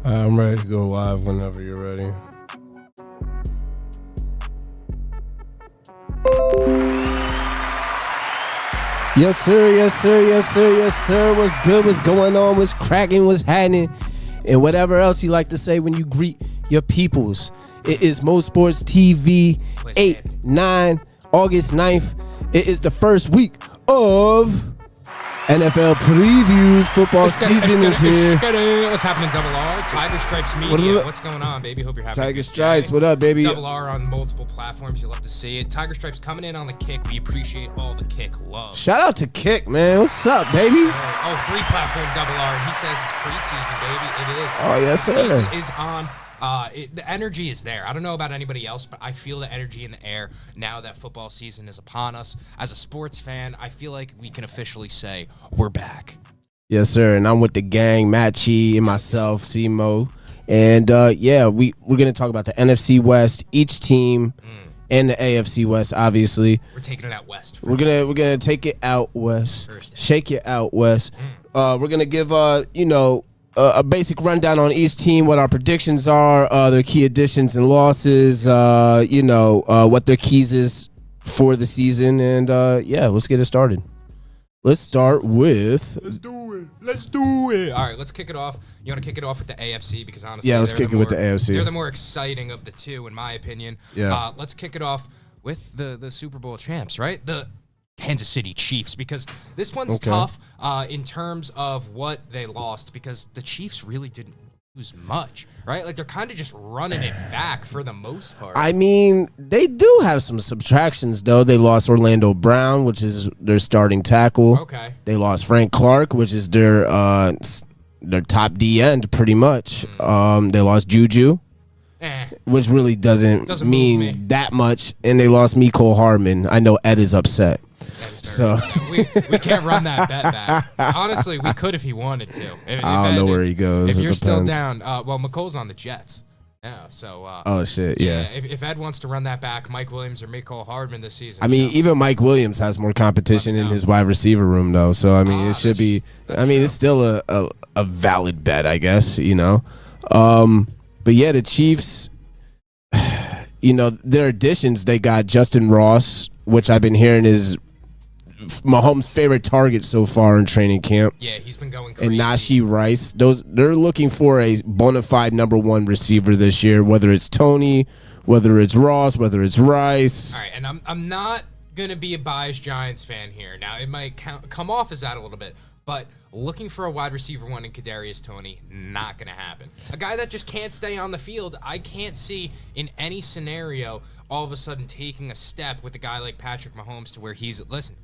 I'm ready to go live whenever you're ready. Yes, sir. Yes, sir. Yes, sir. Yes, sir. What's good? What's going on? What's cracking? What's happening? And whatever else you like to say when you greet your peoples. It is Mo Sports TV 8-9 August 9th. It is the first week of NFL previews. Football season is here. What's happening, Double R? Tiger Stripes Media. What's going on, baby? Hope you're having Tiger Stripes. What up, baby? Double R on multiple platforms. You love to see it. Tiger Stripes coming in on the kick. We appreciate all the kick love. Shout out to Kick, man. What's up, baby? Oh, free platform, Double R. He says it's preseason, baby. It is. Oh, yes, sir. Season is on. The energy is there. I don't know about anybody else, but I feel the energy in the air now that football season is upon us. As a sports fan, I feel like we can officially say we're back. Yes, sir. And I'm with the gang, Matt Chi and myself, C-Mo. And, we're going to talk about the NFC West, each team, and the AFC West, obviously. We're taking it out west. We're gonna take it out west. Thursday. Shake it out west. We're going to give, a basic rundown on each team, what our predictions are, their key additions and losses, what their keys is for the season, and let's get it started. Let's start with. Let's do it. All right, let's kick it off. You want to kick it off with the AFC because honestly, let's kick it with the AFC. They're the more exciting of the two, in my opinion. Yeah. Let's kick it off with the Super Bowl champs, right? The Kansas City Chiefs, because this one's tough in terms of what they lost, because the Chiefs really didn't lose much, right? Like, they're kind of just running it back for the most part. I mean, they do have some subtractions, though. They lost Orlando Brown, which is their starting tackle. Okay. They lost Frank Clark, which is their top D end, pretty much. They lost Juju. Which really doesn't mean that much. And they lost Mecole Hardman. I know Ed is upset. So we can't run that bet back. Honestly, we could if he wanted to. I don't know where he goes. If you're still down, McCole's on the Jets. Yeah, so. Oh shit! Yeah. If Ed wants to run that back, Mike Williams or Mecole Hardman this season. I mean, even Mike Williams has more competition in his wide receiver room, though. So I mean, it should be. I mean, it's still a valid bet, I guess. But yeah, the Chiefs. Their additions, they got Justin Ross, which I've been hearing is Mahomes' favorite target so far in training camp. Yeah, he's been going crazy. And Najee Rice. They're looking for a bona fide number one receiver this year, whether it's Tony, whether it's Ross, whether it's Rice. All right, and I'm not going to be a biased Giants fan here. Now, it might come off as that a little bit, but looking for a wide receiver one in Kadarius Toney, not going to happen. A guy that just can't stay on the field, I can't see in any scenario all of a sudden taking a step with a guy like Patrick Mahomes to where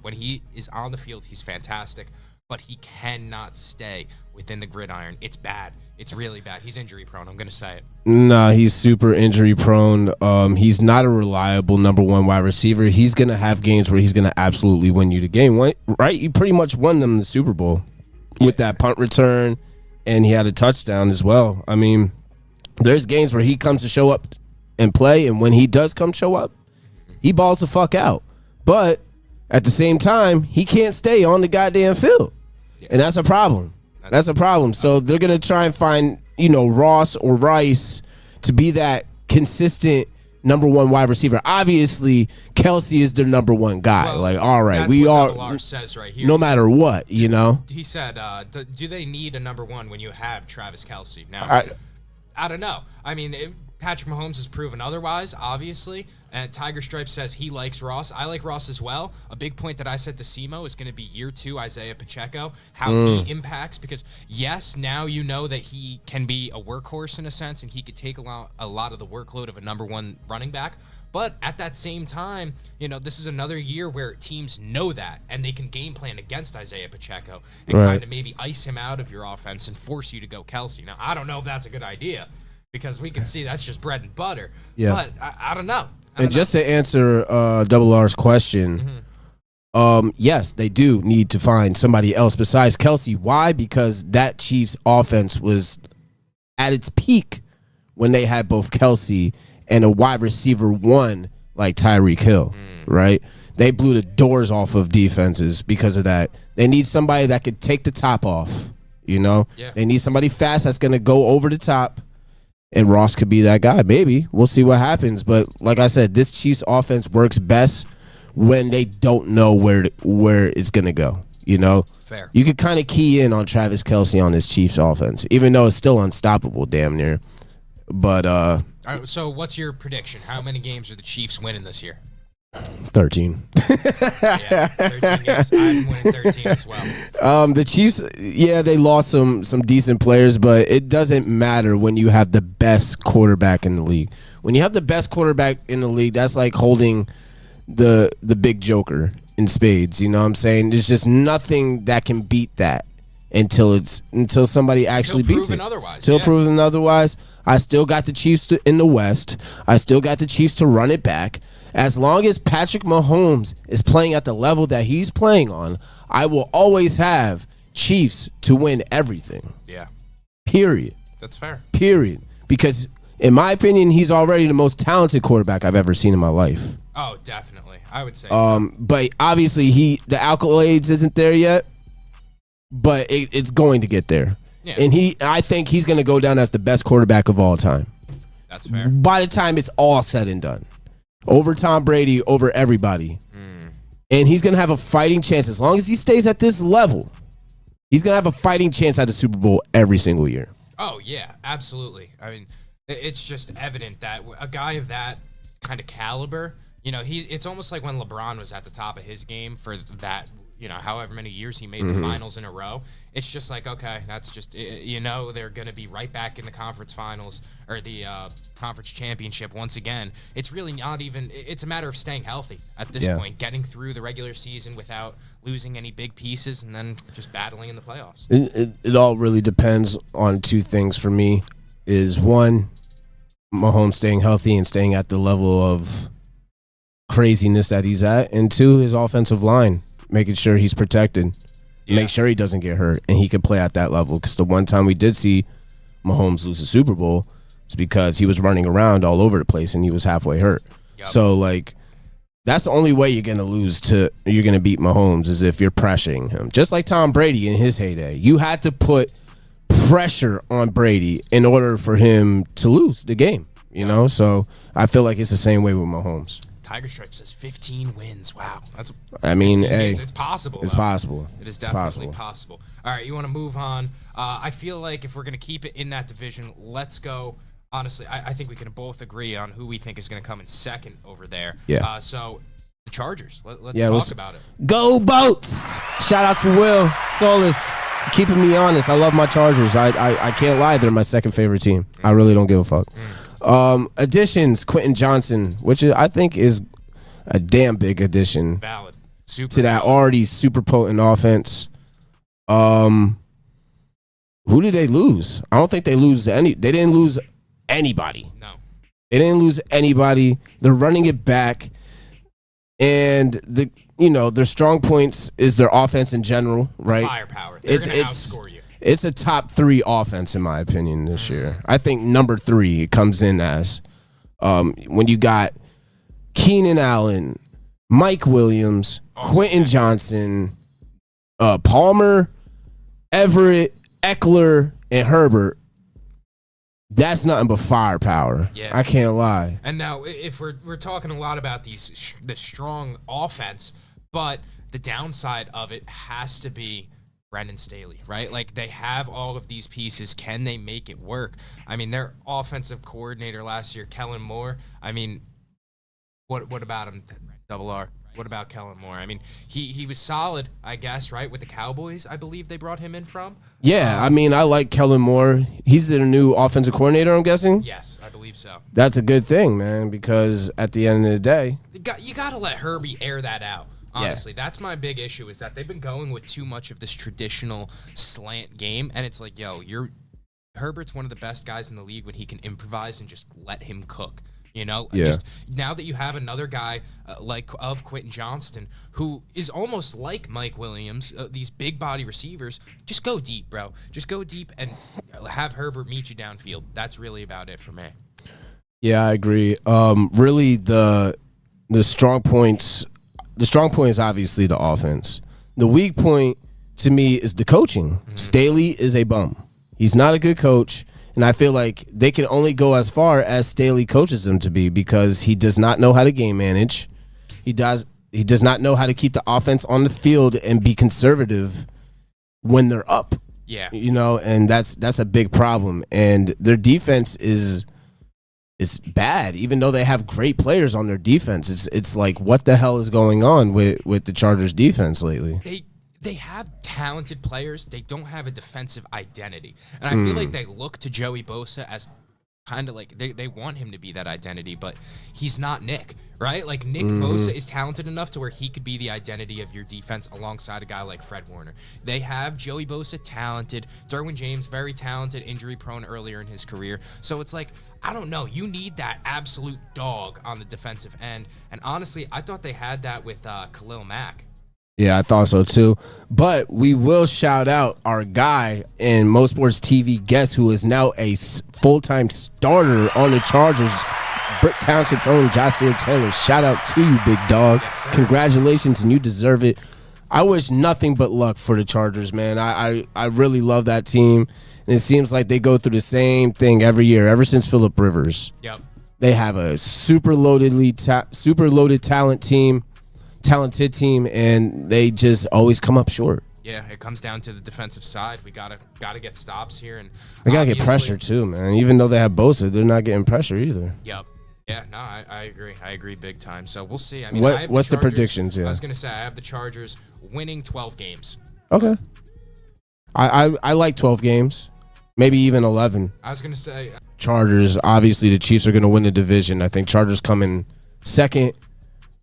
when he is on the field, he's fantastic, but he cannot stay within the gridiron. It's bad. It's really bad. He's injury prone. I'm going to say it. Nah, he's super injury prone. He's not a reliable number one wide receiver. He's going to have games where he's going to absolutely win you the game, right? He pretty much won them the Super Bowl with that punt return, and he had a touchdown as well. I mean, there's games where he comes to show up and play, and when he does come show up, he balls the fuck out. But at the same time, he can't stay on the goddamn field, and that's a problem. That's a problem. So they're going to try and find, Ross or Rice to be that consistent number one wide receiver. Obviously, Kelsey is their number one guy. Well, all right, we are. Says right here. No matter what, He said, "Do they need a number one when you have Travis Kelsey?" Now, I don't know. I mean, Patrick Mahomes has proven otherwise, obviously. And Tiger Stripe says he likes Ross. I like Ross as well. A big point that I said to Simo is going to be year 2 Isaiah Pacheco, how he impacts. Because, yes, now you know that he can be a workhorse in a sense, and he could take a lot of the workload of a number one running back. But at that same time, this is another year where teams know that, and they can game plan against Isaiah Pacheco and kind of maybe ice him out of your offense and force you to go Kelsey. Now, I don't know if that's a good idea, because we can see that's just bread and butter. Yeah. But I don't know. Just to answer Double R's question, yes, they do need to find somebody else besides Kelsey. Why? Because that Chiefs offense was at its peak when they had both Kelsey and a wide receiver one like Tyreek Hill, right? They blew the doors off of defenses because of that. They need somebody that could take the top off, You know, they need somebody fast that's going to go over the top, and Ross could be that guy. Maybe we'll see what happens. But like I said, this Chiefs offense works best when they don't know where it's going to go. You know, fair. You could kind of key in on Travis Kelce on this Chiefs offense, even though it's still unstoppable, damn near. But all right, so what's your prediction? How many games are the Chiefs winning this year? 13. 13 games. I'm winning 13 as well. The Chiefs, they lost some decent players, but it doesn't matter when you have the best quarterback in the league. When you have the best quarterback in the league, that's like holding the big joker in spades. You know what I'm saying? There's just nothing that can beat that until somebody actually beats it. Until proven otherwise. I still got the Chiefs in the West. I still got the Chiefs to run it back. As long as Patrick Mahomes is playing at the level that he's playing on, I will always have Chiefs to win everything. Yeah. Period. That's fair. Period. Because, in my opinion, he's already the most talented quarterback I've ever seen in my life. Oh, definitely. I would say so. But obviously, the accolades isn't there yet, but it's going to get there. Yeah. And I think he's going to go down as the best quarterback of all time. That's fair. By the time it's all said and done. Over Tom Brady, over everybody. And he's going to have a fighting chance. As long as he stays at this level, he's going to have a fighting chance at the Super Bowl every single year. Oh, yeah, absolutely. I mean, it's just evident that a guy of that kind of caliber, you know, it's almost like when LeBron was at the top of his game for that, you know, however many years he made the finals in a row. It's just like, okay, that's just, you know, they're going to be right back in the conference finals or the conference championship once again. It's really not even, it's a matter of staying healthy at this point, getting through the regular season without losing any big pieces and then just battling in the playoffs. It all really depends on two things for me is one, Mahomes staying healthy and staying at the level of craziness that he's at, and two, his offensive line. Making sure he's protected, make sure he doesn't get hurt, and he can play at that level. Because the one time we did see Mahomes lose the Super Bowl is because he was running around all over the place and he was halfway hurt. Yep. So, like, that's the only way you're going to beat Mahomes is if you're pressuring him. Just like Tom Brady in his heyday. You had to put pressure on Brady in order for him to lose the game, you know? So, I feel like it's the same way with Mahomes. Tiger Stripe says 15 wins. Wow. Hey, it's possible. It's possible. It is definitely possible. All right, you want to move on. I feel like if we're going to keep it in that division, let's go. Honestly, I think we can both agree on who we think is going to come in second over there. Yeah. So the Chargers. Let's talk about it. Go Boats! Shout out to Will Solis. Keeping me honest. I love my Chargers. I can't lie. They're my second favorite team. I really don't give a fuck. Additions, Quentin Johnson, which I think is a damn big addition. Valid. To that already super potent offense. Who did they lose? I don't think they didn't lose anybody. No. They didn't lose anybody. They're running it back. And their strong points is their offense in general, right? Firepower. They're going to outscore you. It's a top 3 offense, in my opinion, this year. I think number 3 it comes in as when you got Keenan Allen, Mike Williams, Quentin Johnson, Palmer, Everett, Eckler, and Herbert. That's nothing but firepower. Yeah. I can't lie. And now, if we're talking a lot about the strong offense, but the downside of it has to be Brendan Staley, right? Like, they have all of these pieces. Can they make it work? I mean, their offensive coordinator last year, Kellen Moore, I mean, what about him, Double R? What about Kellen Moore? I mean, he was solid, I guess, right? With the Cowboys, I believe they brought him in from. Yeah, I mean, I like Kellen Moore. He's their new offensive coordinator, I'm guessing? Yes, I believe so. That's a good thing, man, because at the end of the day... You got to let Herbie air that out. Honestly, that's my big issue is that they've been going with too much of this traditional slant game, and it's like, Herbert's one of the best guys in the league when he can improvise and just let him cook. You know, just now that you have another guy like Quentin Johnston, who is almost like Mike Williams, these big body receivers, just go deep, bro. Just go deep and have Herbert meet you downfield. That's really about it for me. Yeah, I agree. Really, the strong points. The strong point is obviously the offense. The weak point to me is the coaching. Staley is a bum. He's not a good coach, and I feel like they can only go as far as Staley coaches them to be because he does not know how to game manage. He does not know how to keep the offense on the field and be conservative when they're up. Yeah. And that's a big problem. And their defense is bad, even though they have great players on their defense. It's like, what the hell is going on with the Chargers defense lately? They have talented players. They don't have a defensive identity. And I feel like they look to Joey Bosa as kind of like they want him to be that identity, but he's not Nick, right? Like Nick Bosa is talented enough to where he could be the identity of your defense alongside a guy like Fred Warner. They have Joey Bosa talented, Derwin James very talented, injury prone earlier in his career. So it's like, I don't know, you need that absolute dog on the defensive end. And honestly, I thought they had that with Khalil Mack. Yeah, I thought so too. But we will shout out our guy and Mo Sports TV guest who is now a full-time starter on the Chargers, Brick Township's own Ja'Sir Taylor. Shout out to you, big dog. Yes, sir. Congratulations, and you deserve it. I wish nothing but luck for the Chargers, man. I really love that team. And it seems like they go through the same thing every year, ever since Phillip Rivers. Yep. They have a super loaded talented team, and they just always come up short. Yeah, it comes down to the defensive side. We gotta get stops here, and they gotta get pressure too, man. Even though they have Bosa, they're not getting pressure either. Yep. Yeah, no, I agree. I agree big time. So we'll see. I mean, what's the predictions? Yeah, I was gonna say I have the Chargers winning 12 games. Okay. I like 12 games, maybe even 11. I was gonna say Chargers. Obviously, the Chiefs are gonna win the division. I think Chargers come in second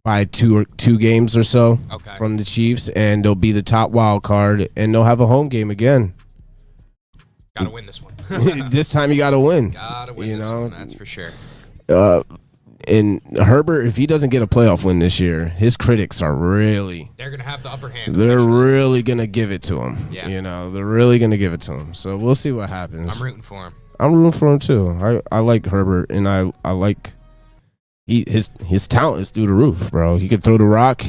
by two games or so from the Chiefs, and they'll be the top wild card, and they'll have a home game again. Gotta win this one. This time you gotta win. Gotta win this one, that's for sure. And Herbert, if he doesn't get a playoff win this year, his critics are they're gonna have the upper hand. They're really gonna give it to him. Yeah. They're really gonna give it to him. So we'll see what happens. I'm rooting for him. I'm rooting for him too. I like Herbert, and I like his talent is through the roof, bro. He can throw the rock.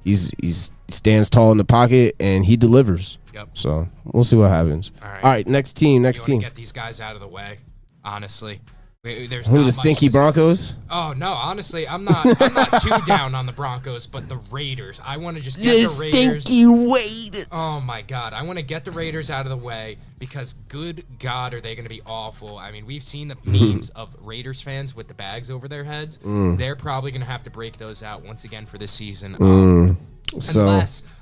He stands tall in the pocket, and he delivers. Yep. So we'll see what happens. All right, next team. Get these guys out of the way. Honestly, there's the stinky Broncos? Oh no, honestly, I'm not too down on the Broncos, but the Raiders. I want to just get the Raiders. Stinky Raiders. Oh my God, I want to get the Raiders out of the way because good God, are they going to be awful? I mean, we've seen the memes of Raiders fans with the bags over their heads. They're probably going to have to break those out once again for this season.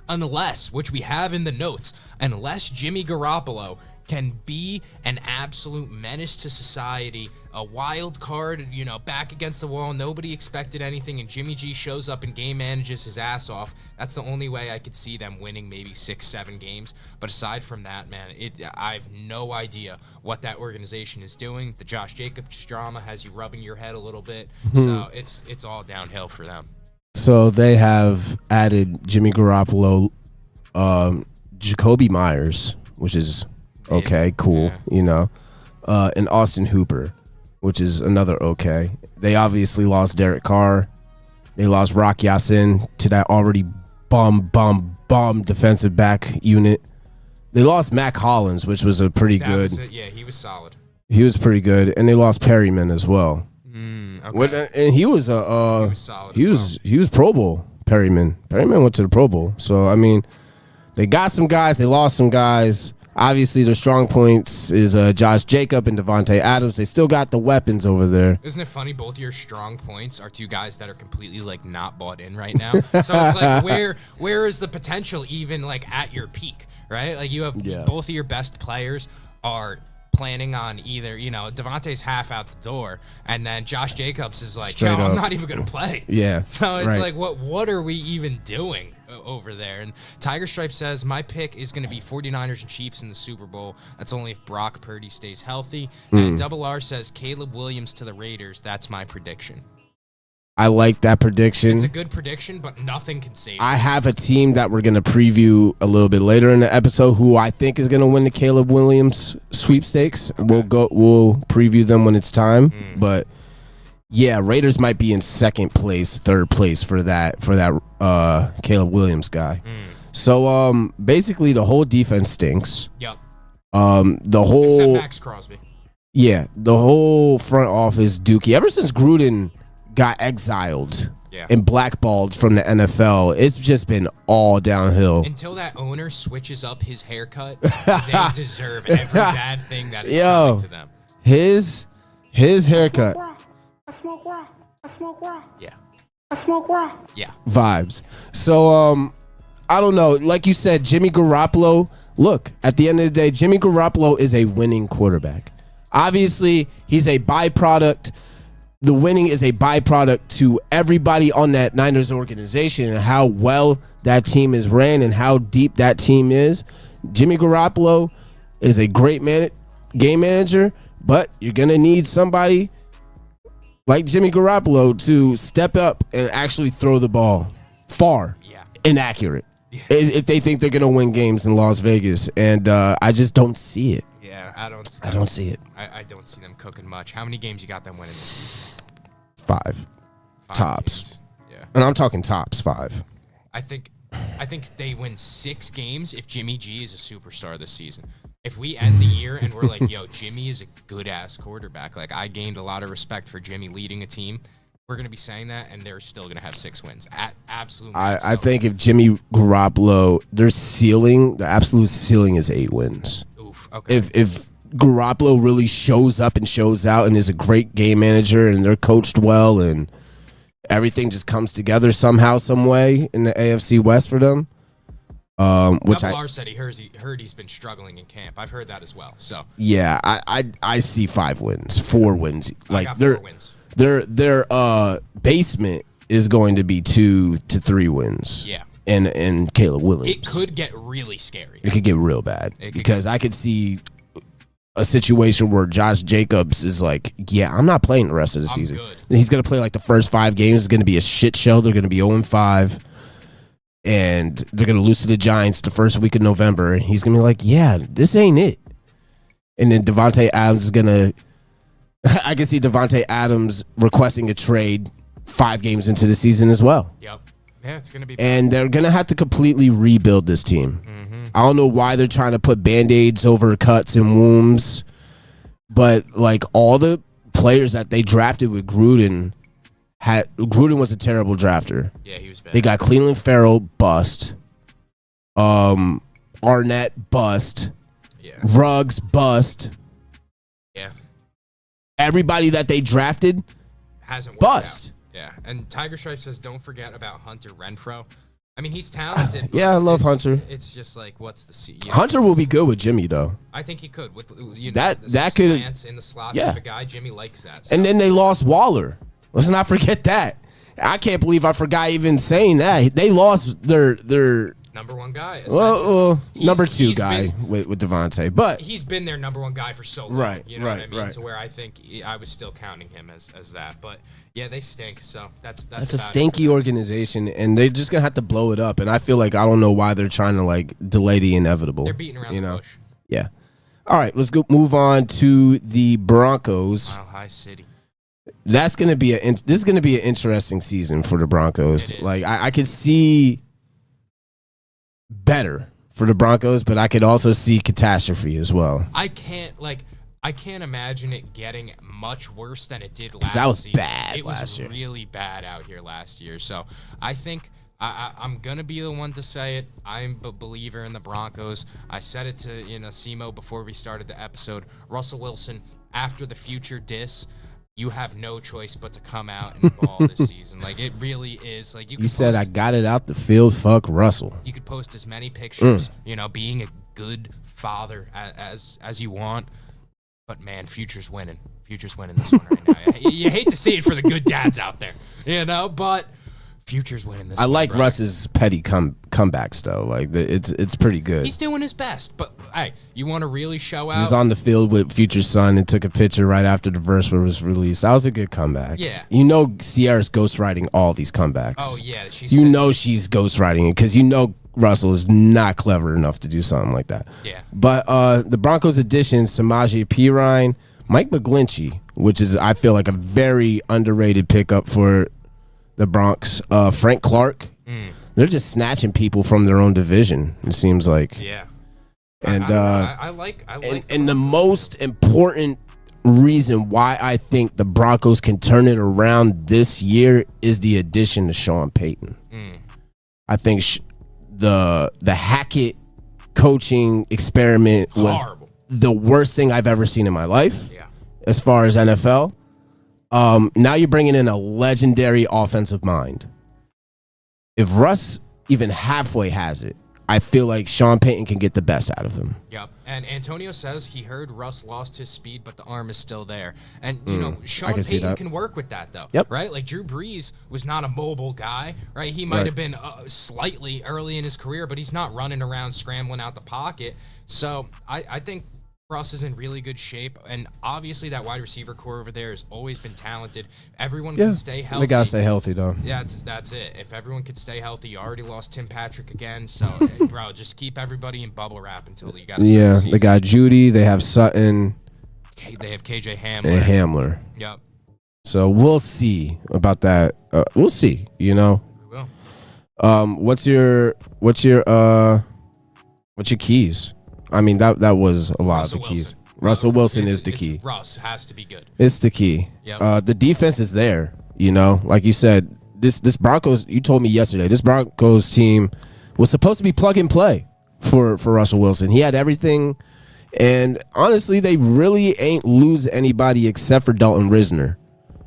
Unless, which we have in the notes, unless Jimmy Garoppolo can be an absolute menace to society, a wild card, back against the wall, nobody expected anything, and Jimmy G shows up and game manages his ass off, that's the only way I could see them winning maybe 6-7 games. But aside from that, man, I have no idea what that organization is doing. The Josh Jacobs drama has you rubbing your head a little bit, so it's all downhill for them. So they have added Jimmy Garoppolo, Jacoby Myers, which is okay, cool, and Austin Hooper, which is another okay. They obviously lost Derek Carr. They lost Rock Ya-Sin to that already bomb defensive back unit. They lost Mac Hollins, which was a pretty good. Yeah, he was solid. He was pretty good, and they lost Perryman as well. Okay. And he was he was solid. He was Pro Bowl. Perryman went to the Pro Bowl. So I mean, they got some guys. They lost some guys. Obviously, their strong points is Josh Jacobs and Devontae Adams. They still got the weapons over there. Isn't it funny? Both your strong points are two guys that are completely not bought in right now. So it's like, where is the potential even at your peak, right? Like you have both of your best players are planning on either, Devontae's half out the door, and then Josh Jacobs is like, yo, I'm not even going to play. Yeah. So it's like, what are we even doing over there? And Tiger Stripe says, my pick is going to be 49ers and Chiefs in the Super Bowl. That's only if Brock Purdy stays healthy. And Double R says, Caleb Williams to the Raiders. That's my prediction. I like that prediction. It's a good prediction, but nothing can save it. I have a team that we're going to preview a little bit later in the episode who I think is going to win the Caleb Williams sweepstakes. Okay. We'll preview them when it's time. But yeah, Raiders might be in second place, third place for that Caleb Williams guy. So basically the whole defense stinks. Yep. The whole Except Max Crosby. Yeah, the whole front office dookie. Ever since Gruden got exiled and blackballed from the NFL, it's just been all downhill. Until that owner switches up his haircut, they deserve every bad thing that is coming to them. His haircut. I smoke rock. I smoke rock. Yeah. I smoke rock. Yeah. Vibes. So I don't know. Like you said, Jimmy Garoppolo. Look, at the end of the day, Jimmy Garoppolo is a winning quarterback. Obviously, he's a byproduct. The winning is a byproduct to everybody on that Niners organization and how well that team is ran and how deep that team is. Jimmy Garoppolo is a great game manager, but you're going to need somebody like Jimmy Garoppolo to step up and actually throw the ball far and accurate if they think they're going to win games in Las Vegas. And I just don't see it. Yeah, I don't see it. I don't see them cooking much. How many games you got them winning this season? 5 tops. Games. Yeah. And I'm talking tops 5. I think they win 6 games if Jimmy G is a superstar this season. If we end the year and we're like, yo, Jimmy is a good-ass quarterback. Like, I gained a lot of respect for Jimmy leading a team. We're going to be saying that, and they're still going to have 6 wins. Absolutely. I think if Jimmy Garoppolo, the absolute ceiling is 8 wins. Oof. Okay. If Garoppolo really shows up and shows out and is a great game manager and they're coached well and everything just comes together somehow, some way in the AFC West for them. Which R said he heard he's been struggling in camp. I've heard that as well. So yeah, I see 5 wins, 4 wins. Like I got 4 wins. Their basement is going to be 2 to 3 wins. Yeah. And Caleb Williams. It could get really scary. It could get real bad because I could see a situation where Josh Jacobs is like, yeah, I'm not playing the rest of the season. Good. He's going to play like the first 5 games. It's going to be a shit show. They're going to be 0-5. And they're going to lose to the Giants the first week of November. And he's going to be like, yeah, this ain't it. And then Devontae Adams is going to – I can see Devontae Adams requesting a trade 5 games into the season as well. Yep. Yeah, it's going to be bad. And they're going to have to completely rebuild this team. Mm-hmm. I don't know why they're trying to put Band-Aids over cuts and wounds. But, like, all the players that they drafted with Gruden – Gruden was a terrible drafter. Yeah, he was bad. They got Cleveland Farrell bust. Arnett bust. Yeah. Ruggs bust. Yeah. Everybody that they drafted hasn't worked bust. Out. Yeah. And Tiger Stripe says don't forget about Hunter Renfrow. I mean, he's talented. Yeah, I love Hunter. It's just like, what's the Hunter will be good with Jimmy though. I think he could with that could slants in the slot type of guy. Jimmy likes that. So. And then they lost Waller. Let's not forget that. I can't believe I forgot even saying that. They lost their number 1 guy. Well, number 2 guy with Devontae, but he's been their number 1 guy for so long. Right, you know what I mean? Right. To where I think I was still counting him as that. But yeah, they stink. So that's a stinky organization, and they're just gonna have to blow it up. And I feel like I don't know why they're trying to like delay the inevitable. They're beating around the bush. Yeah. All right, let's move on to the Broncos. Mile High City. This is gonna be an interesting season for the Broncos. Like I could see better for the Broncos, but I could also see catastrophe as well. I can't imagine it getting much worse than it did last that was season. bad last year. It was really bad out here last year. So I think I'm going to be the one to say it. I'm a believer in the Broncos. I said it to Simo before we started the episode. Russell Wilson, after the future diss, you have no choice but to come out and ball this season. Like, it really is. Like, He said, I got it out the field. Fuck Russell. You could post as many pictures, being a good father as you want. But, man, Future's winning. Future's winning this one right now. You hate to see it for the good dads out there, but Future's winning this one. I like Russ's petty comebacks, though. Like, it's pretty good. He's doing his best. But, hey, you want to really show out? He was on the field with Future's son and took a picture right after the verse was released. That was a good comeback. Yeah. Sierra's ghostwriting all these comebacks. Oh, yeah. She's ghostwriting it because Russell is not clever enough to do something like that. Yeah. But the Broncos addition, Samaje Perine, Mike McGlinchey, which is, I feel like, a very underrated pickup for the Bronx. Frank Clark, They're just snatching people from their own division, it seems like. Yeah. And I like and the most important reason why I think the Broncos can turn it around this year is the addition to Sean Payton. I think the Hackett coaching experiment was horrible. The worst thing I've ever seen in my life. Yeah. As far as NFL. Now you're bringing in a legendary offensive mind. If Russ even halfway has it, I feel like Sean Payton can get the best out of him. Yep. And Antonio says he heard Russ lost his speed, but the arm is still there. And, you know, Sean Payton can work with that, though. Yep. Right? Like, Drew Brees was not a mobile guy, right? He might have been slightly early in his career, but he's not running around scrambling out the pocket. So I think Russ is in really good shape, and obviously that wide receiver core over there has always been talented. Everyone can stay healthy. They gotta stay healthy, though. Yeah, that's it. If everyone could stay healthy, you already lost Tim Patrick again. So, bro, just keep everybody in bubble wrap until you got to start the season. They got Judy. They have Sutton. They have KJ Hamler. And Hamler. Yep. So we'll see about that. We'll see. You know. We will. What's your keys? I mean, that was a lot Russell of the keys. Wilson. Russell Wilson is the key. Russ has to be good. It's the key. Yep. The defense is there. You know, like you said, this Broncos. You told me yesterday, this Broncos team was supposed to be plug and play for Russell Wilson. He had everything, and honestly, they really ain't lose anybody except for Dalton Risner.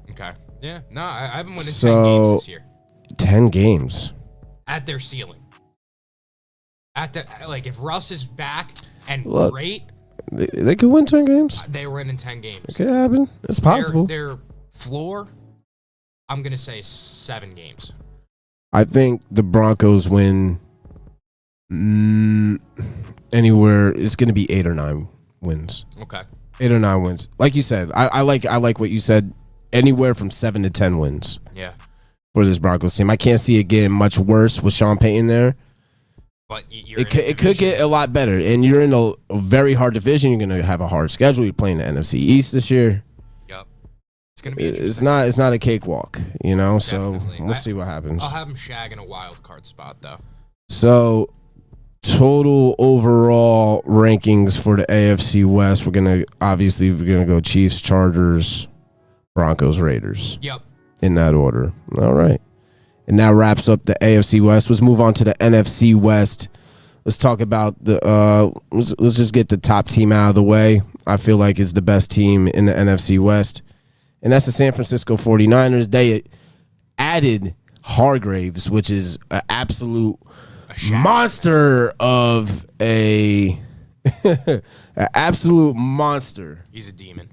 Okay. Yeah. No, I haven't won in 10 games this year. 10 games At their ceiling. If Russ is back and great, they could win 10 games. they win in 10 games. It could happen. It's possible. Their floor, I'm gonna say 7 games. I think the Broncos win anywhere. It's going to be 8 or 9 wins. Okay. 8 or 9 wins. Like you said, I like what you said. Anywhere from 7 to 10 wins. Yeah. For this Broncos team, I can't see it getting much worse with Sean Payton there. But it could get a lot better, and you're in a very hard division. You're going to have a hard schedule. You're playing the NFC East this year. Yep. It's going to be interesting. It's not a cakewalk, you know. Definitely. So we'll see what happens. I'll have him shagging a wild card spot though. So total overall rankings for the AFC West, we're gonna go Chiefs, Chargers, Broncos, Raiders. Yep. In that order. All right. And that wraps up the AFC West. Let's move on to the NFC West. Let's talk about let's just get the top team out of the way. I feel like it's the best team in the NFC West. And that's the San Francisco 49ers. They added Hargraves, which is an absolute monster of an absolute monster. He's a demon.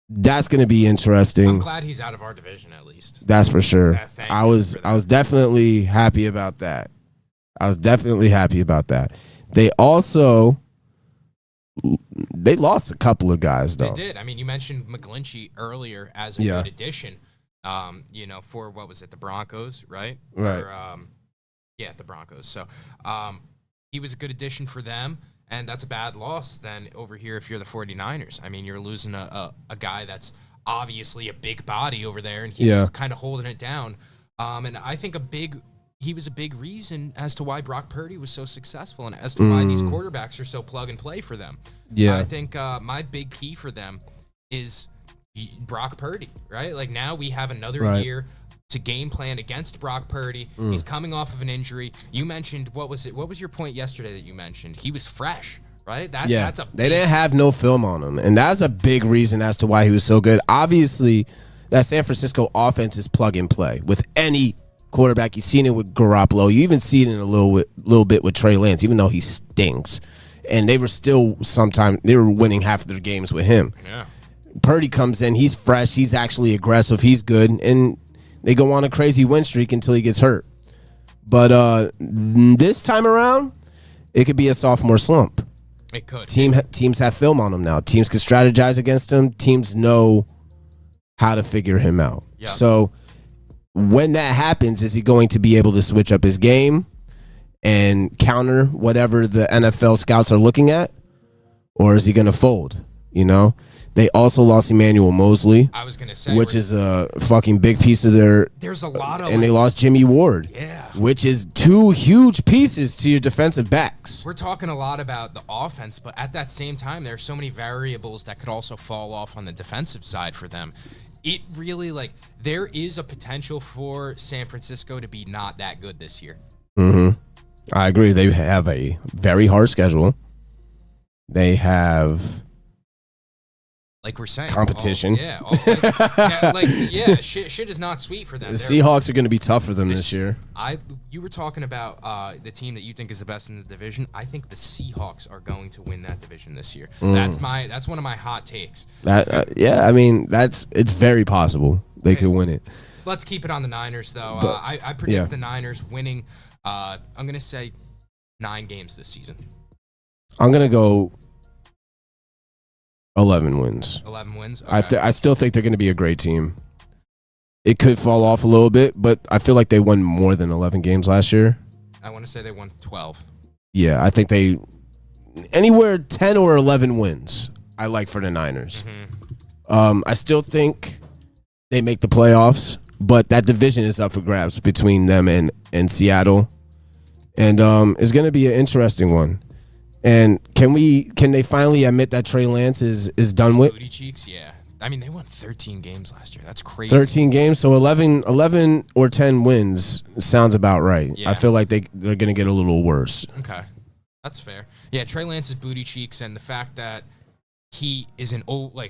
That's going to be interesting. I'm glad he's out of our division at least. That's for sure. Yeah, I was definitely happy about that. They lost a couple of guys though. They did. I mean, you mentioned McGlinchey earlier as a good addition. For what was it, the Broncos, right? Right. The Broncos. So, he was a good addition for them. And that's a bad loss then over here if you're the 49ers. I mean, you're losing a guy that's obviously a big body over there, and he was kind of holding it down. And I think he was a big reason as to why Brock Purdy was so successful and as to why these quarterbacks are so plug and play for them. Yeah. I think my big key for them is Brock Purdy, right? Like now we have another year to game plan against Brock Purdy. He's coming off of an injury. You mentioned, what was it? What was your point yesterday that you mentioned? He was fresh, right? They didn't have no film on him, and that's a big reason as to why he was so good. Obviously, that San Francisco offense is plug and play with any quarterback. You've seen it with Garoppolo. You even see it in a little bit with Trey Lance, even though he stinks. And they were winning half of their games with him. Yeah. Purdy comes in, he's fresh, he's actually aggressive, he's good, and they go on a crazy win streak until he gets hurt. But this time around, it could be a sophomore slump. It could. Teams have film on him now. Teams can strategize against him. Teams know how to figure him out. Yep. So when that happens, is he going to be able to switch up his game and counter whatever the NFL scouts are looking at? Or is he going to fold? You know? They also lost Emmanuel Mosley, I was gonna say, which is a fucking big piece of their. there's a lot of, And they lost Jimmy Ward, which is 2 huge pieces to your defensive backs. we're talking a lot about the offense, but at that same time, there are so many variables that could also fall off on the defensive side for them. It really, like, there is a potential for San Francisco to be not that good this year. I agree. They have a very hard schedule. They have Like we're saying, competition. Shit is not sweet for them. The Seahawks are going to be tough for them this year. You were talking about the team that you think is the best in the division. I think the Seahawks are going to win that division this year. That's one of my hot takes. I mean, it's very possible they could win it. Let's keep it on the Niners, though. I predict the Niners winning. I'm going to say 9 games this season. I'm going to go 11 wins. 11 wins? Okay. I still think they're going to be a great team. It could fall off a little bit, but I feel like they won more than 11 games last year. I want to say they won 12. Yeah, I think they anywhere 10 or 11 wins. I like for the Niners. I still think they make the playoffs, but that division is up for grabs between them and Seattle, and it's going to be an interesting one. And can they finally admit that Trey Lance is done with? Booty cheeks, yeah. I mean, they won 13 games last year. That's crazy. 13 games, so 11 or 10 wins sounds about right. Yeah. I feel like they're going to get a little worse. Okay. That's fair. Yeah, Trey Lance's booty cheeks and the fact that he is a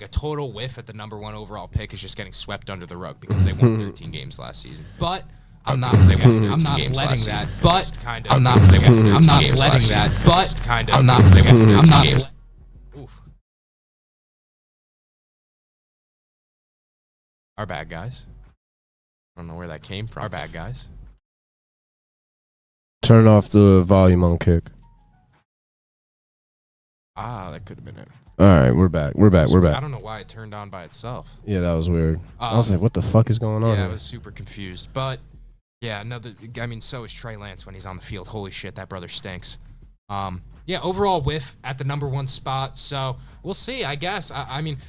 total whiff at the number 1 overall pick is just getting swept under the rug because they won 13 games last season. But I'm not letting that. But I'm not letting that. But I'm not. Oof. Our bad guys. I don't know where that came from. Our bad guys. Turn off the volume on Kick. That could have been it. All right, we're back. I don't know why it turned on by itself. Yeah, that was weird. I was like, what the fuck is going on Yeah, here? I was super confused. But, yeah, so is Trey Lance when he's on the field. Holy shit, that brother stinks. Yeah, overall whiff at the number 1 spot. So we'll see, I guess. I mean,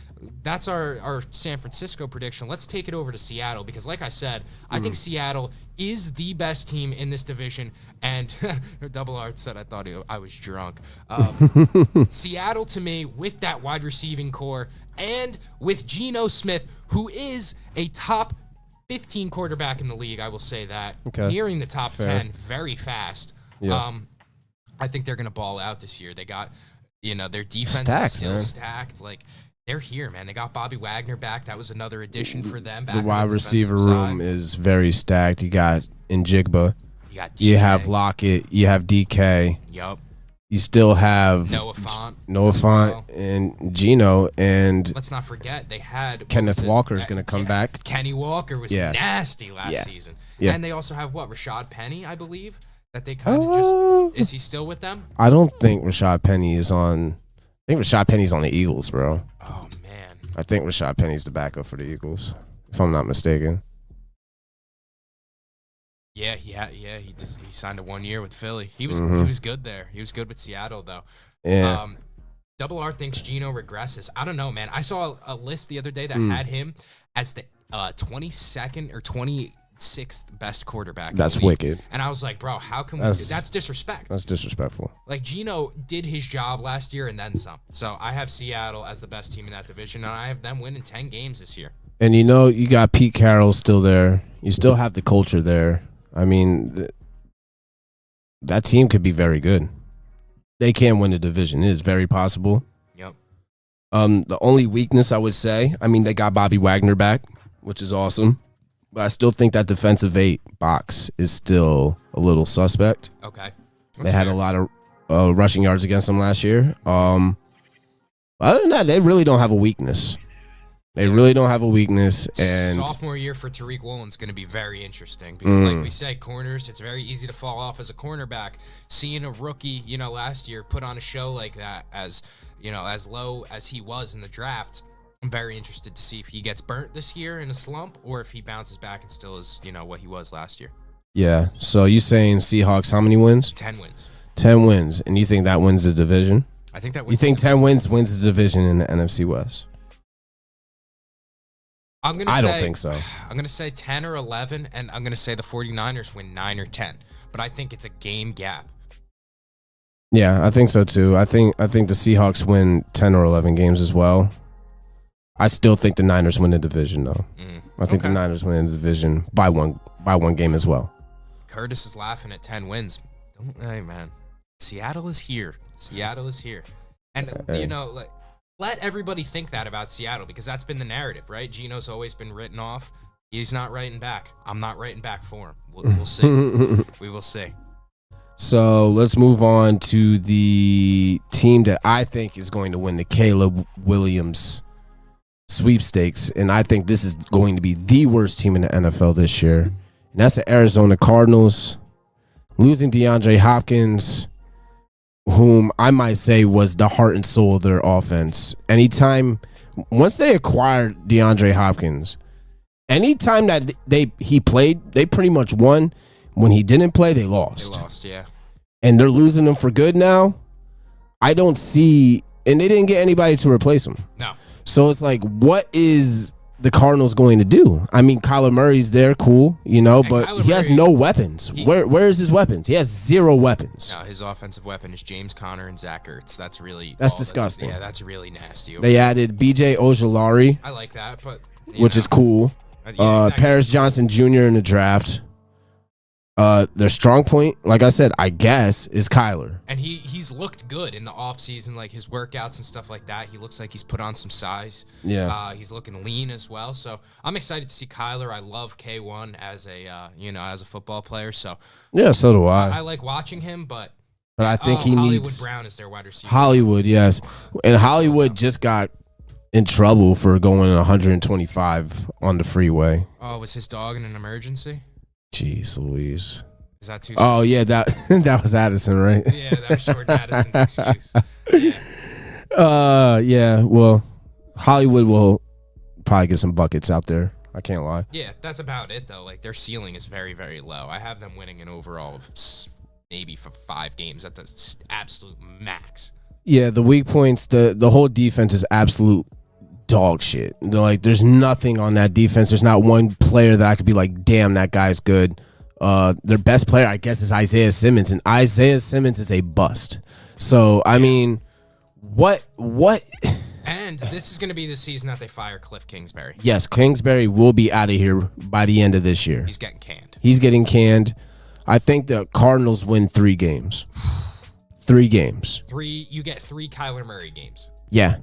that's our San Francisco prediction. Let's take it over to Seattle because, like I said, I think Seattle is the best team in this division. And Double Art said I thought I was drunk. Seattle, to me, with that wide receiving core and with Geno Smith, who is a top 15 quarterback in the league, I will say that. Okay. Nearing the top Fair. 10 very fast. Yeah. I think they're going to ball out this year. They got, their defense Stacked, is still man. stacked. Like, they're here, man. They got Bobby Wagner back. That was another addition for them. Back The on wide receiver defensive room side. is very stacked. You got Njigba. You got DK. You have Lockett. You have DK. Yup. You still have Noah Fant. Noah as Fant well. and Geno, and Let's not forget they had Kenneth Walker is going to come back. Kenny Walker was Yeah. nasty last Yeah. season. Yeah. And they also have Rashad Penny, I believe, that they kind of just is he still with them? I don't think Rashad Penny is on. I think Rashad Penny's on the Eagles, bro. Oh man. I think Rashad Penny's the backup for the Eagles, if I'm not mistaken. Yeah. He signed a 1 year with Philly. He was good there. He was good with Seattle though. Yeah. Double R thinks Geno regresses. I don't know, man. I saw a list the other day that had him as the 22nd or 26th best quarterback. in That's the league. wicked. And I was like, bro, how can that's disrespect. That's disrespectful. Like, Geno did his job last year and then some. So I have Seattle as the best team in that division, and I have them winning 10 games this year. And you got Pete Carroll still there. You still have the culture there. I mean, that team could be very good. They can win the division. It is very possible. Yep. The only weakness I would say, I mean, they got Bobby Wagner back, which is awesome. But I still think that defensive 8 box is still a little suspect. Okay. They had a lot of rushing yards against them last year. Other than that, they really don't have a weakness. They really don't have a weakness. And sophomore year for Tariq Woolen's going to be very interesting because, like we said, corners, it's very easy to fall off as a cornerback. Seeing a rookie, last year put on a show like that as low as he was in the draft, I'm very interested to see if he gets burnt this year in a slump or if he bounces back and still is, what he was last year. yeah, so you saying Seahawks, how many wins? 10 wins. 10 wins. And you think that wins the division? I think that You think 10 wins the division in the NFC West? I don't think so. I'm gonna say 10 or 11, and I'm gonna say the 49ers win 9 or 10. But I think it's a game gap. Yeah, I think so too. I think the Seahawks win 10 or 11 games as well. I still think the Niners win the division though. I think the Niners win the division by one game as well. Curtis is laughing at 10 wins. Hey man, Seattle is here. And you know, like, let everybody think that about Seattle, because that's been the narrative, right? Geno's always been written off. He's not writing back. I'm not writing back for him. We'll see. We will see. So let's move on to the team that I think is going to win the Caleb Williams sweepstakes. And I think this is going to be the worst team in the NFL this year. And that's the Arizona Cardinals. Losing DeAndre Hopkins, whom I might say was the heart and soul of their offense. Once they acquired DeAndre Hopkins, anytime that he played, they pretty much won. When he didn't play, they lost. They lost, yeah. And they're losing him for good now. I don't see, and they didn't get anybody to replace him. No. So it's like, what is the Cardinals going to do? I mean, Kyler Murray's there, cool, but he has no weapons. Where is his weapons? He has zero weapons. No, his offensive weapon is James Conner and Zach Ertz. That's disgusting. That's really nasty. They added B.J. Ojulari. I like that, but which is cool. Exactly. Paris Johnson Jr. in the draft. Their strong point, like I said, I guess, is Kyler. And he's looked good in the offseason, like his workouts and stuff like that. He looks like he's put on some size. Yeah. He's looking lean as well. So I'm excited to see Kyler. I love K1 as a football player. So yeah, so do I. I like watching him, but I think he Hollywood needs Brown is their wide receiver. Hollywood, yes. And Hollywood just got in trouble for going 125 on the freeway. Oh, was his dog in an emergency? Jeez Louise. Is that too Oh, yeah, that was Addison, right? Yeah, that was Jordan Addison's excuse. Yeah, well, Hollywood will probably get some buckets out there. I can't lie. Yeah, that's about it, though. Like, their ceiling is very, very low. I have them winning an overall of maybe for 5 games at the absolute max. Yeah, the weak points, the whole defense is absolute dog shit. Like, there's nothing on that defense. There's not one player that I could be like, damn, that guy's good. Their best player, I guess, is Isaiah Simmons, and Isaiah Simmons is a bust. So, I mean, what? And this is going to be the season that they fire Cliff Kingsbury. Yes, Kingsbury will be out of here by the end of this year. He's getting canned. I think the Cardinals win 3 games. 3 games. You get 3 Kyler Murray games. Yeah.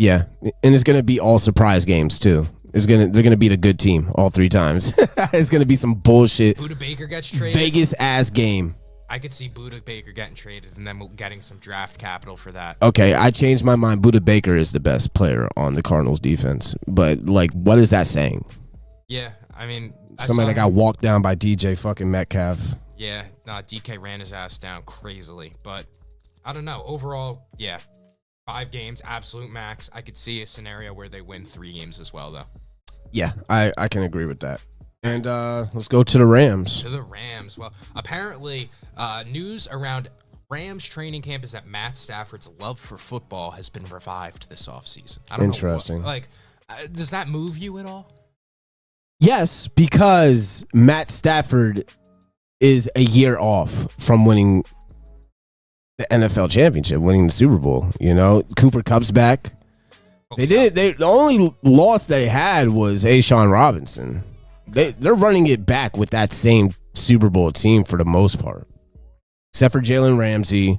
Yeah, and it's gonna be all surprise games too. They're gonna beat a good team all 3 times. It's gonna be some bullshit. Buda Baker gets traded. Vegas ass game. I could see Buda Baker getting traded and then getting some draft capital for that. Okay, I changed my mind. Buda Baker is the best player on the Cardinals defense, but like, what is that saying? Yeah, I mean, somebody that got walked down by DJ fucking Metcalf. Yeah, DK ran his ass down crazily, but I don't know. Overall, yeah. 5 games, absolute max. I could see a scenario where they win 3 games as well, though. Yeah, I can agree with that. And let's go to the Rams. Well, apparently, news around Rams training camp is that Matt Stafford's love for football has been revived this offseason. I don't know. Does that move you at all? Yes, because Matt Stafford is a year off from winning the NFL championship, winning the Super Bowl. Cooper Kupp's back. The only loss they had was Ashawn Robinson. They're running it back with that same Super Bowl team for the most part, except for Jalen Ramsey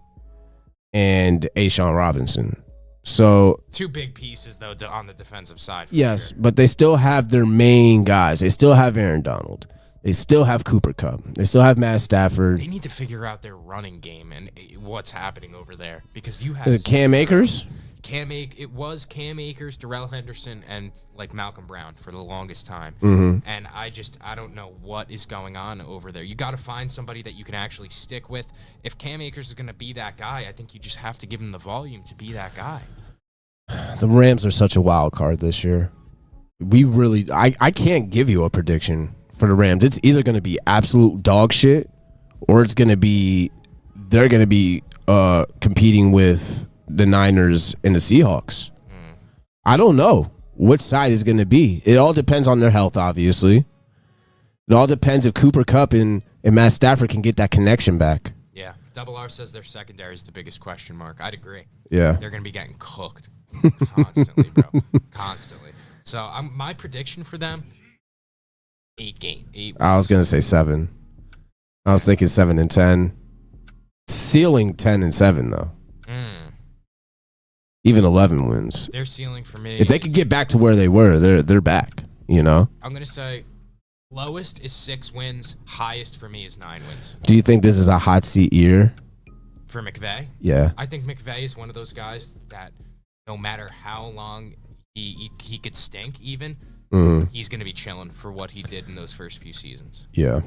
and Ashawn Robinson. So 2 big pieces though on the defensive side. Yes, but they still have their main guys. They still have Aaron Donald. They still have Cooper Kupp. They still have Matt Stafford. They need to figure out their running game and what's happening over there, because you have. Is it Cam Akers? It was Cam Akers, Darrell Henderson, and like Malcolm Brown for the longest time. Mm-hmm. And I don't know what is going on over there. You got to find somebody that you can actually stick with. If Cam Akers is going to be that guy, I think you just have to give him the volume to be that guy. The Rams are such a wild card this year. I can't give you a prediction for the Rams. It's either going to be absolute dog shit, or they're going to be competing with the Niners and the Seahawks. I don't know. which side is going to be. It all depends on their health, obviously. It all depends if Cooper Kupp and Matt Stafford can get that connection back. Yeah. Double R says their secondary is the biggest question mark. I'd agree. Yeah. They're going to be getting cooked constantly, bro. Constantly. So my prediction for them, 8 wins. I was going to say 7. I was thinking 7 and 10. Ceiling 10 and 7, though. Even 11 wins. Their ceiling for me if they could get back to where they were, they're back, you know? I'm going to say lowest is 6 wins. Highest for me is 9 wins. Do you think this is a hot seat year? For McVay? Yeah. I think McVay is one of those guys that no matter how long he could stink even, he's going to be chilling for what he did in those first few seasons. Yeah.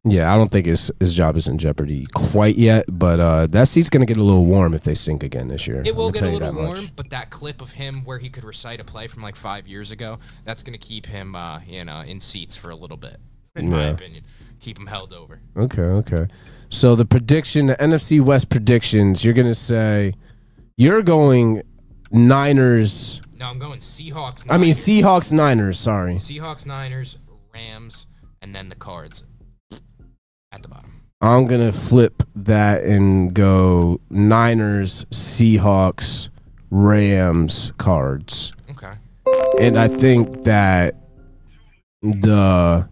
Yeah, I don't think his job is in jeopardy quite yet, but that seat's going to get a little warm if they stink again this year. It will get a little warm, but that clip of him where he could recite a play from like 5 years ago, that's going to keep him in seats for a little bit, in my opinion. Keep him held over. Okay. So the prediction, the NFC West predictions, you're going to say you're going Niners. No, I'm going Seahawks, Niners. I mean Seahawks, Niners, sorry. Seahawks, Niners, Rams, and then the Cards. At the bottom. I'm going to flip that and go Niners, Seahawks, Rams, Cards. Okay. And I think that the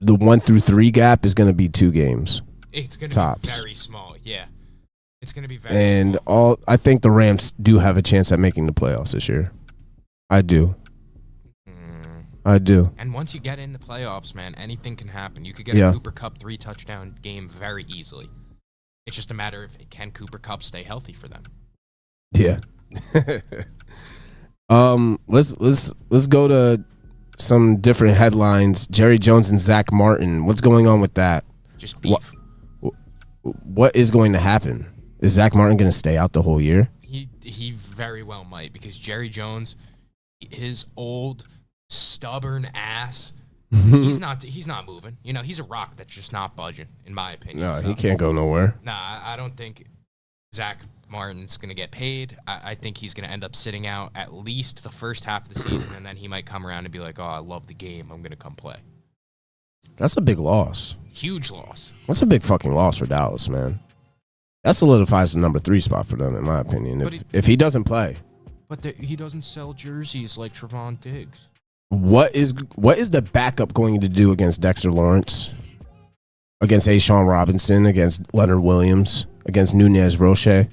1 through 3 gap is going to be 2 games. It's going to be very small. Yeah. It's going to be very and small. I think the Rams do have a chance at making the playoffs this year. I do. And once you get in the playoffs, man, anything can happen. You could get a Cooper Kupp 3-touchdown game very easily. It's just a matter of can Cooper Kupp stay healthy for them. Yeah. Let's go to some different headlines. Jerry Jones and Zach Martin. What's going on with that? Just beef. What is going to happen? Is Zach Martin going to stay out the whole year? He very well might, because Jerry Jones, his old stubborn ass, he's not moving. You know, he's a rock that's just not budging, in my opinion. No, he can't go nowhere. Nah, I don't think Zach Martin's going to get paid. I think he's going to end up sitting out at least the first half of the season, and then he might come around and be like, oh, I love the game. I'm going to come play. That's a big loss. Huge loss. That's a big fucking loss for Dallas, man. That solidifies the number 3 spot for them, in my opinion, if he doesn't play. But he doesn't sell jerseys like Trevon Diggs. What is the backup going to do against Dexter Lawrence, against Ashawn Robinson, against Leonard Williams, against Nunez Roche?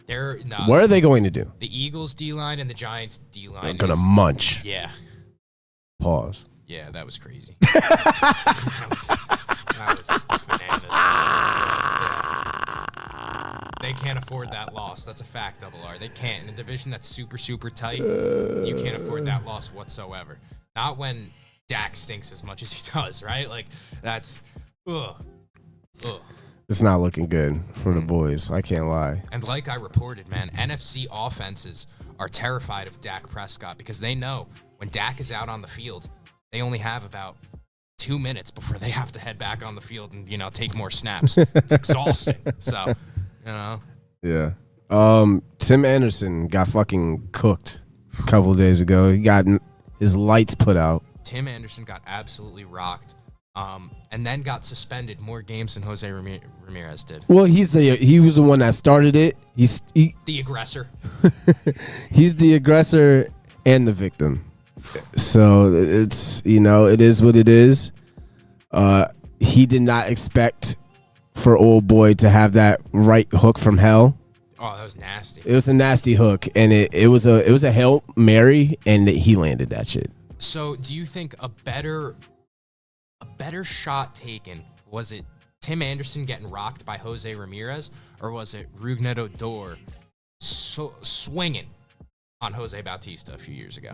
What are they going to do? The Eagles D-line and the Giants D-line. They're going to munch. Yeah. Pause. Yeah, that was crazy. that was bananas. Yeah. They can't afford that loss. That's a fact, Double R. They can't. In a division that's super, super tight, you can't afford that loss whatsoever. Not when Dak stinks as much as he does, right? Like, that's, It's not looking good for the boys. I can't lie. And like I reported, man, NFC offenses are terrified of Dak Prescott because they know when Dak is out on the field, they only have about 2 minutes before they have to head back on the field and, take more snaps. It's exhausting. So, Yeah. Tim Anderson got fucking cooked a couple of days ago. He got his lights put out. Tim Anderson got absolutely rocked. And then got suspended more games than Jose Ramirez did. Well, he was the one that started it. He's the aggressor. He's the aggressor and the victim. So it's it is what it is. He did not expect for old boy to have that right hook from hell. Oh, that was nasty. It was a nasty hook, and it was a Hail Mary, and he landed that shit. So, do you think a better shot taken, was it Tim Anderson getting rocked by Jose Ramirez, or was it Rugnet Odor swinging on Jose Bautista a few years ago?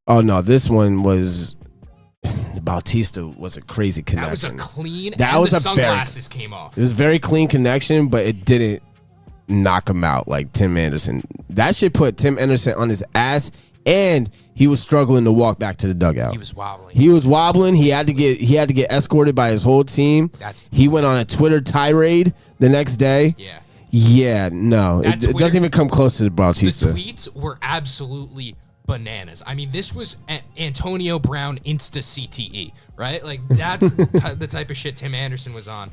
Oh no, this one was Bautista was a crazy connection. That was a clean. The sunglasses came off. It was a very clean connection, but it didn't knock him out like Tim Anderson. That shit put Tim Anderson on his ass, and he was struggling to walk back to the dugout. He was wobbling. He had to get escorted by his whole team. He went on a Twitter tirade the next day. Yeah. Yeah, no, it Twitter- doesn't even come close to the The Bautista. tweets were absolutely bananas. I mean, this was Antonio Brown Insta CTE, right? Like that's the type of shit Tim Anderson was on.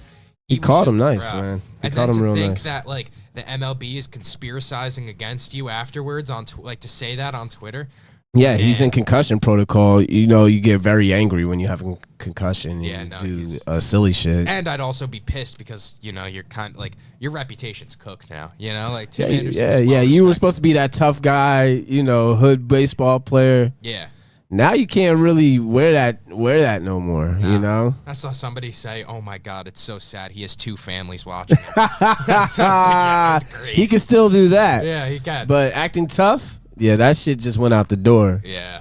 He was called just him nice, proud. man. He And called then him to real think nice. that like the MLB is conspiracizing against you afterwards on like to say that on Twitter. Yeah, he's Man. in concussion protocol. You know, you get very angry when you have a concussion and Yeah, you no, do he's- silly shit. And I'd also be pissed because you're kind of like your reputation's cooked now. Like Tim Yeah, Anderson. yeah, was well you were respected. supposed to be that tough guy, hood baseball player. Yeah. Now you can't really wear that no more. No. I saw somebody say, "Oh my God, it's so sad. He has 2 families watching him." So I was like, yeah, that's great. He can still do that. Yeah, he can. But acting tough, yeah, that shit just went out the door. Yeah.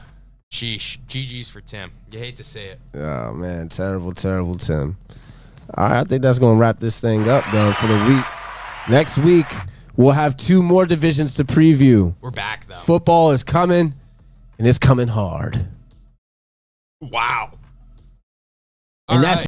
Sheesh. GG's for Tim. You hate to say it. Oh man, terrible, terrible, Tim. All right, I think that's gonna wrap this thing up though for the week. Next week we'll have 2 more divisions to preview. We're back though. Football is coming, and it's coming hard. Wow. And All that's right.